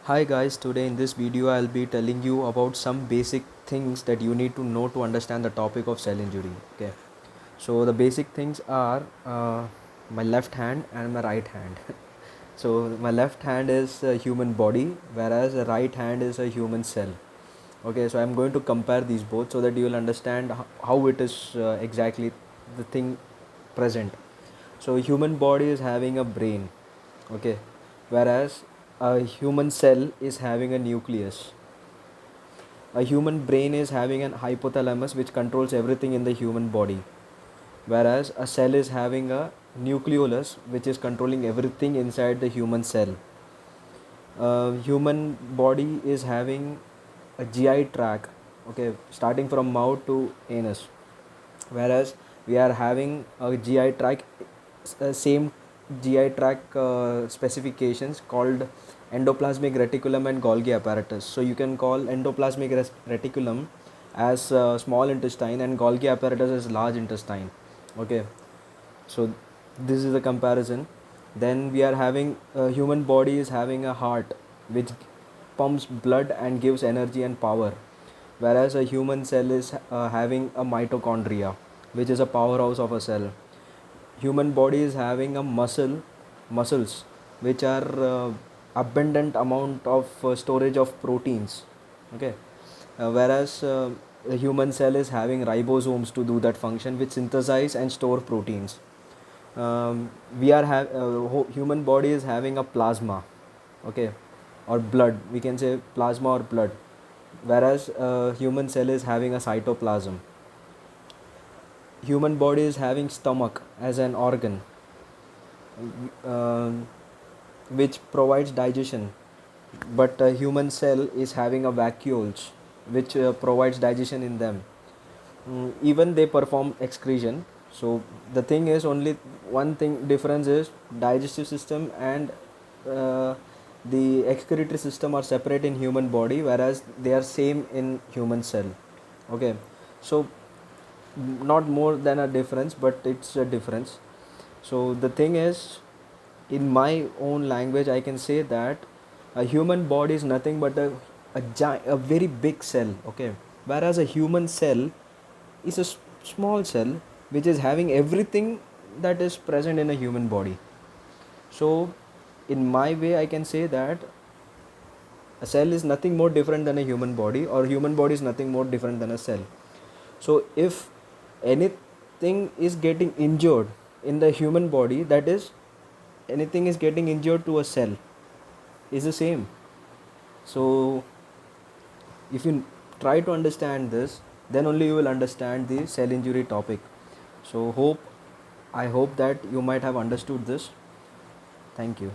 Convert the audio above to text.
Hi guys, today in this video I'll be telling you about some basic things that you need to know to understand the topic of cell injury. Okay, so the basic things are my left hand and my right hand. So my left hand is a human body, whereas the right hand is a human cell. Okay, so I'm going to compare these both so that you will understand how it is exactly the thing present. So human body is having a brain, okay, whereas a human cell is having a nucleus. A human brain is having an hypothalamus which controls everything in the human body, whereas a cell is having a nucleolus which is controlling everything inside the human cell. Human body is having a GI tract, okay, starting from mouth to anus, whereas we are having a GI tract, same GI tract specifications called endoplasmic reticulum and Golgi apparatus. So you can call endoplasmic reticulum as small intestine and Golgi apparatus as large intestine. Okay, so this is the comparison. Then we are having human body is having a heart which pumps blood and gives energy and power, whereas a human cell is having a mitochondria which is a powerhouse of a cell. Human body is having a muscles which are abundant amount of storage of proteins. Okay, whereas a human cell is having ribosomes to do that function which synthesize and store proteins. We are human body is having a plasma, okay, or blood, we can say plasma or blood, whereas human cell is having a cytoplasm. Human body is having stomach as an organ, uh, which provides digestion, but a human cell is having a vacuoles which provides digestion in them. Even they perform excretion. So the thing is, only one thing difference is digestive system and uh, the excretory system are separate in human body, whereas they are same in human cell. Okay, so not more than a difference, but it's a difference. So the thing is, in my own language I can say that a human body is nothing but a very big cell, okay, whereas a human cell is a small cell which is having everything that is present in a human body. So in my way I can say that a cell is nothing more different than a human body, or human body is nothing more different than a cell. So if anything is getting injured in the human body, that is, anything is getting injured to a cell, is the same. So if you try to understand this, then only you will understand the cell injury topic. So I hope that you might have understood this. Thank you.